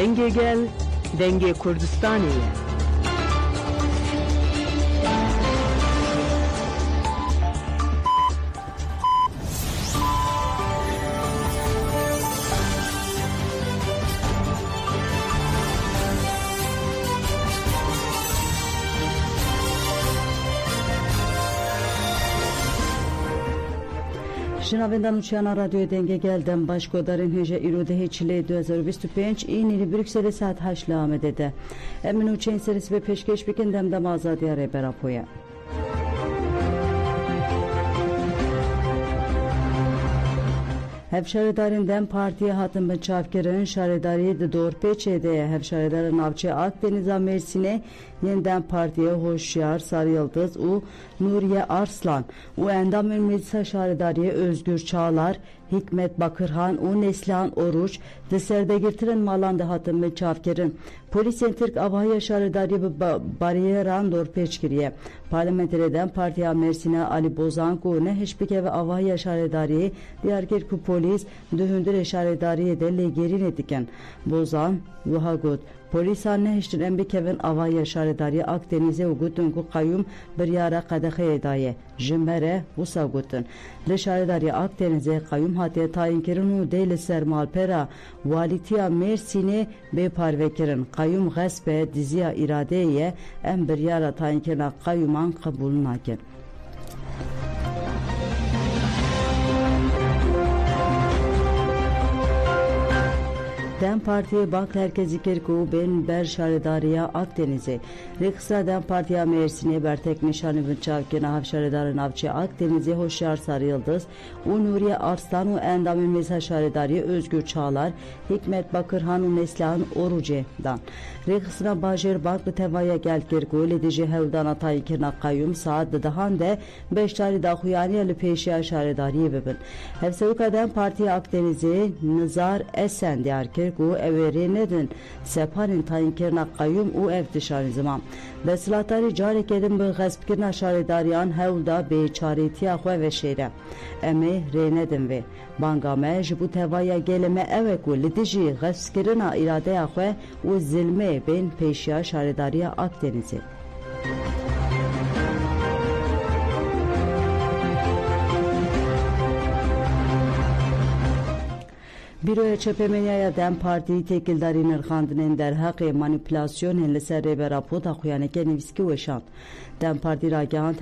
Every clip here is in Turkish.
Denge gel, denge Kurdistaniye. Şinavendan uçana radyo denge gelden başkodarın hece irode heçile 2025 in Brüksel'e saat 8 amedede. Emin uçen serisi ve peşkeş bikin demdem azadiya reberapoya. Hevşaredarından partiye hatın çavkerin şaredari de doğru peçede hevşaredarın avçı Akdeniz'a Mersin'e yeniden partiye hoşyar Sarı Yıldız u Nuriye Arslan u endamın meclisa şaredariye Özgür Çağlar Hikmet Bakırhan u Neslihan Oruç deserde girtiren malanda hatın çavkerin polisen Türk avaya şaredariye bariyeran doğru peçkiriye parlamentereden partiye Mersin'e Ali Bozanko ne heşbike ve avaya şaredariye diğer kirku polis dühündür şaredariye de legerin ediken Bozan Vuhagut polis anne heştin embikevin avaya şaredariye Akdeniz'e ugutun ku kayyum bir yara kadehe edaye jimere usagutun le şaredariye Akdeniz'e kayyum hatiye tayin kirin değil sermal pera valitiya Mersin'e beparvekirin kayyum gaspe diziya iradeye en bir yara tayin kirina kayyuman kabul nakin. Dem Partiye Bank herkesi kirku ben ber şaredariya Akdeniz'e. Rekısra Dem Partiye Mersin'e bertek nişanı vınçavkena havşaredarın avçı Akdeniz'e hoşyar Sarı Yıldız. U Nuriye Arslan u endamı mezha şaredariye Özgür Çağlar. Hikmet Bakırhan u Neslihan Oruce'dan. Rekısra Bajer Banklı tevaya gel kirku ledici hevdan atayı kirna kayyum saat dıdahan de 5 tari da huyaniye peşiya şaredariye bebin. Hevsevuka Dem Partiye Akdeniz'e Nizar Esen diyar kirku u everi nedin separin tayin kirna kayyum u ev dışarı zaman. Besilatari carek edin bu gasp kirna şaredariyan hevda beçaretiya xwe ve şehre. Eme renedin ve bangame ji bu tevaya geleme eveku lidiji gasp kirna iradeya xwe u zilme ben peşiya şaredariya Akdeniz'e. Büroya çepemenya Dem Partiyi tekildarin erkandının der hakkı manipülasyon lser reberapo da xuyaneke neviski weşand. Dem Parti ragahand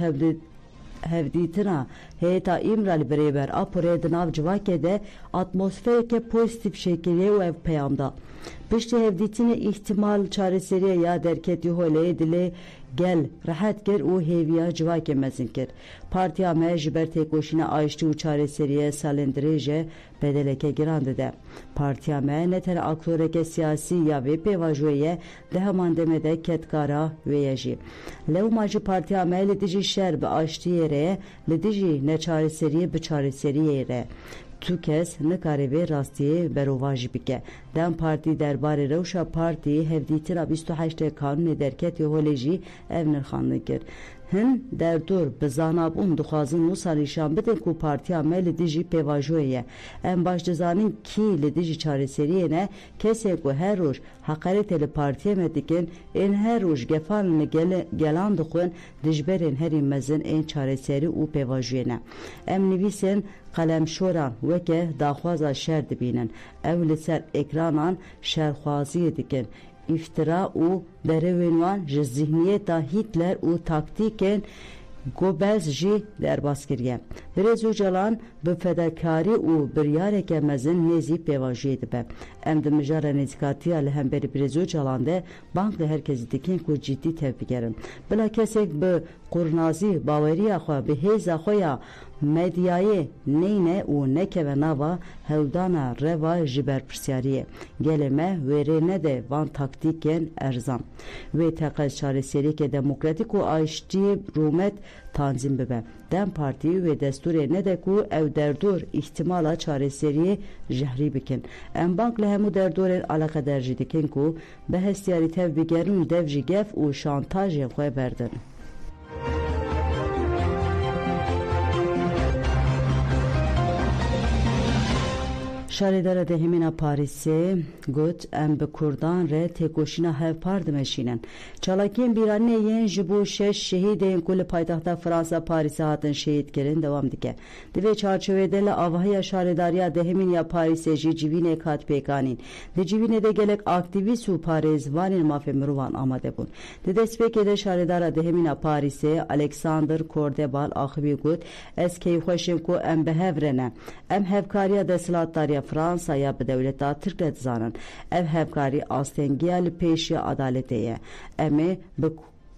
hevditına heyeta İmralı beraber apore dınav civakede atmosferike pozitif şekilde u ev peyamda. Pişti hevditine ihtimal çareseriye ya derketi hole dile gel rahat ger u heviya civake mezinkir. Partiya me jiber tekoşine ayıştı u çareseriye salendireje bedeleke girandı de. Partiya me netere akloreke siyasi ya ve pevajoye dehaman demede ketkara ve yeji. Levmacı partiya me ledici şer be ayıştı yere ledici ne çareseriye be çareseriye yere. Tu kes nikare rastiye berovaj bike. Dem Parti derbarı Rewşa Parti hevditira 28 kanun derket yeholoji evnir xanlıkir. Hin derdur bizanabun duxazın nusa nişan bidin ku partiya me dici pevajoye. En baş dizanin ki dici çareseriyene kese ku her roj hakareteli partiye medikin en her roj gefalını gelan duxun dijberin herimezin en çareseri u pevajoyene. Em nivisen kalem şoran veke daxwaza şer dibinin. Ev li ser ekranan şerxwaziye dikin. İftira u derevenwan ji zihniyeta Hitler u taktiken Goebbels jî derbas kiriye. Birêz Öcalan bi fedakarî û biryareke mezin nêzî pêvajiyê dibe. Em di mijara nêzîkatiya li hemberî Birêz Öcalan de bank li herkesî dikin ku cidî tevbigerin. Bila kesek bi qurnazî baweriya xwe bi hêza xwe ya medyayê neyne û nekeve nava hewdana reva ji berpirsyariyê. Gelê me wêrê nede van taktikên erzan. Wê teqez çareseriyeke demokratîk û ayiştiyê rûmet tanzim bibe. Dem Partî ve desturê nede ku ev derdur ihtimala çareseriyê jehrî bikin. Em bank li hemû derdorên alaqedar jî dikin ku bi hestiyarî tevbigerin dev jî gef û şantajên xwe berdin. Şaridara dehemina Paris'e got em bi Kurdan re tekoşina hevpar dimeşînin. Çalakiyên bîraniyên ji bo 6 şehîdên ku li paytexta Fransa Paris'e hatin şehîd kirin devam dike. Di vê çarçovêde li avahiya şaridariya dehemîn ya Paris'e jî civînek hat pêkanîn. Di civînê de gelek aktivîst û parêzvanên mafê mirovan amade bûn. Di destpêkê de şaridara dehemîna Paris'e Alexander Kordebal axivî got ez keyxweşim ku em bi hev re ne. Em hevkariya desthilatdariya Fransaya bi dewleta Tirk re dizanin. Ev hevkarî astengiya li pêşiya adaletê ye. Em ê bi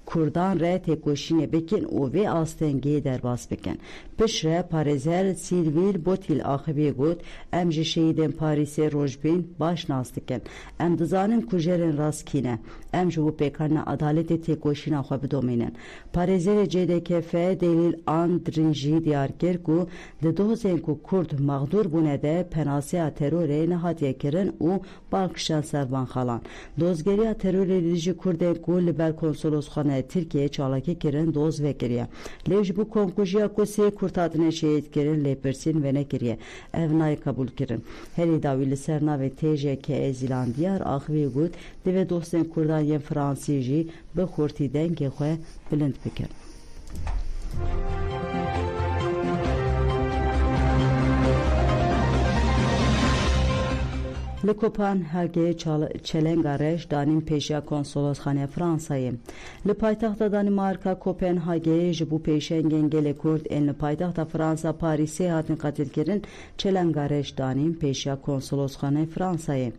Kurdan re tekoşînê bikin û vê astengiyê derbas bikin. Pişre parêzer Sylvie Botil axivî got em ji şehîdên Parisê rojbîn baş nas dikin. Em dizanin ku jerên rastkîne. Em ji bo pêkanina adaletê tekoşîna xwe bidomînin. Parêzerê CDKF Delîl Andrin jî diyar kir ku di dozên ku Kurd mağdur bûne de penasiya terorê nehatiye kirin û balkişan servan xalan. Dozgeriya terorê li dijî Kurdên ku li ber konsolosxanaya Tirkiye çalakî kirin doz vekiriye. Lêv ji bo komkujiya ku sê Kurd hatine şehîd kirin lêpirsîn ve nekiriye. Ev nayê kabul kirin. Herî dawî li ser navê TJK Zîlandiyar axivî got divê dostên Kurdan yên Fransî jî bi xurtî dengê xwe bilind bikin. Li Kopenhagê çelenga reş danîn pêşiya konsolosxaneya Fransayê. Li paytexta Danimarka Kopenhagê ji bo pêşengên gelê Kurd ên li paytexta Fransa Parîsê hatin qetilkirin çelenga reş danîn pêşiya konsolosxaneya Fransayê.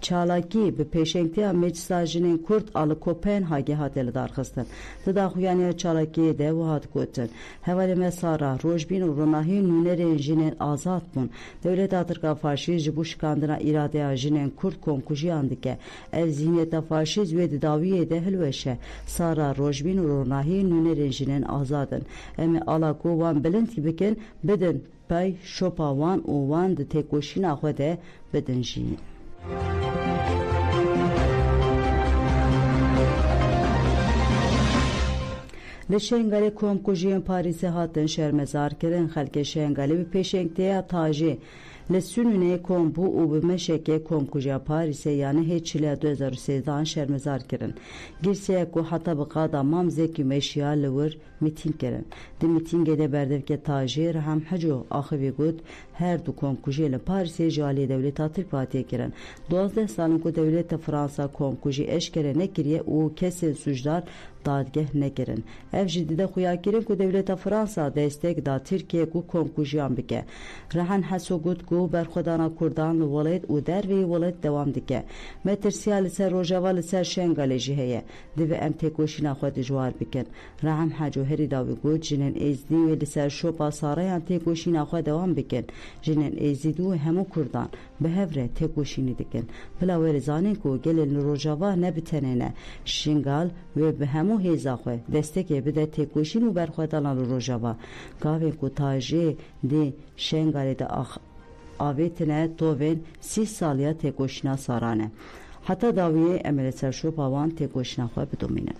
Çalakî bi pêşengtiya meclisa jinên Kurd a li Kopenhagê hate li darxistin. Di daxuyaniya çalakiyê de wiha digotin. Hevalê me Sara rojbîn û ronahî nûnerên jinên azad bûn. Dewleta Tirka faşîst ji bo şikandina îradeya jinên Kurd komkujiyan dike. Ev zihniyeta faşîst wê di dawiyê de hilweşe. Sara rojbîn û ronahî nûnerên jinên azadin. Em ê ala ku wan bilind bikin bidin pey şopa wan û wan di têkoşîna xwe de bidin jî. Li Şengalê komkujiyên Parîsê hatin şermezar kirin. Xelkê Şengalê bi pêşengtiya tajî li Sünûnê Kombû û bi meşekê komkujiya Parîsê yanî hêçîliya 2013 şermezar kirin. Girseyek ku heta bi qada mamzekî meşiya li wir mîtîng kirin. Di mîtîngê de berdevke tajî Rehem Heco axivî got her du komkujiyê li Parîsê ji aliyê dewleta Tirk hatiye kirin. 12 salên ku dewleta Fransa komkujî eşkere nekiriye û kesên suçdar dadgeh nekirin. Ev jî dide xuya kirin ku dewleta Fransa destek da Tirkiye ku komkujiyan bike. Rehan Heso got ku berxwedana Kurdan li welat û dervê welat dewam dike. Me tirsiya li ser rojava li ser Şengalê jî heye. Divê em têkoşîna xwe dijwar bikin. Rehem Heco herî dawî got jinên Êzidî wê li ser şopa sarayan têkoşîna xwe dewam bikin. Jinên Êzidî û hemû Kurdan bi hev re têkoşînê dikin. Bila wê zanin ku gelên li rojava ne bi tenê ne. Şingal wê bi hemû hêza xwe destekê bide têkoşîn û berxwedana li rojava. Gavên ku tajê dê Şengalê de avêtine tovên 30 saliya têkoşîna saran e. Heta dawiyê em ê li ser şopa wan têkoşîna xwe bidomînin.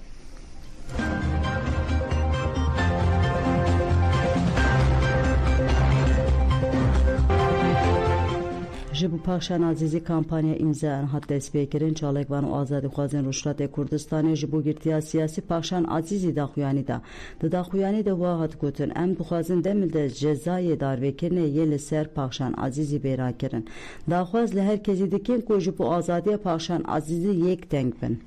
Ji bo paxşan azîzî kampanya îmzayan hat destpêkirin çalekvan û azadîxwazên Rojhilatê Kurdistanê ji bo girtiya siyasî paxşan azîzî daxuyanî da. Di daxuyanî de wa hat gotin em dixwazin demil de cezayê darvêkirinê yê li ser paxşan azîzî bêra kirin. Daxwaz li herkesî dikin ku ji bo azadiya paxşan azîzî yek deng bin.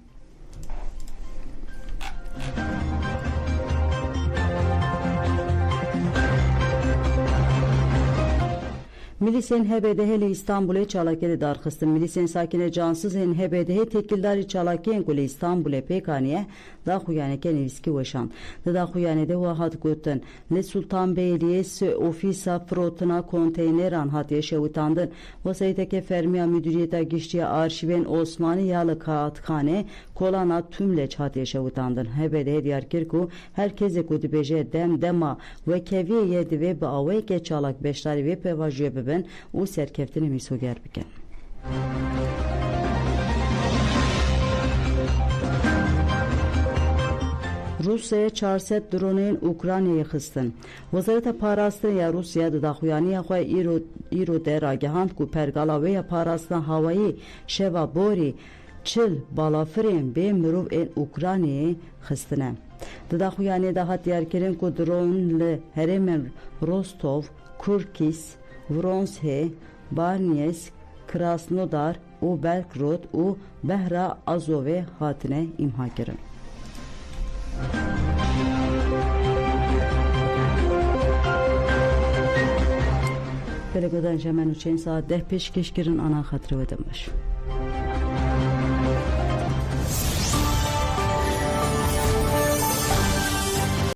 Milisên HBDH li İstanbulê çalakê darxistin. Milisên sakine cansız hên HBDH tekildarî çalakiyên ku li İstanbulê pêkaniye daxuyaneke nivîskî weşand. Di daxuyanê de wa hat gotin li Sultanbeyliê ofîsa firotina konteyneran hatiye şewitandin. Wesayeteke fermiya Müdüriyeta Giştiya Arşivên Osmanî ya li Kağıtxanê kolana Tümleç hatiye şewitandin. HBDH diyar kir ku herkesê ku dibêje dem dema wekeviyê yê divê bi awayekê çalak beşdarî vê pevajiyê bibin û serkeftinê mîsoger bikin. Rusya'ya 400 dronên Ukraynayê xistin. Wezareta Parastina ya Rusya di daxuyaniya xwe îro de ragihand ku pergala wê ya parastina hawayî şeva borî 40 balafirên bê mirov ên Ukraynayê xistine. Di daxuyaniyê de hat diyarkirin ku dron li herêmên Rostov, Kurkis, Vronshe, Barneysk, Krasnodar û Belgorod û Behra Azovê hatine îmhakirin. Telegodan jemen û çend saat 10 pêşkêşkirin ana xatirê we de baş.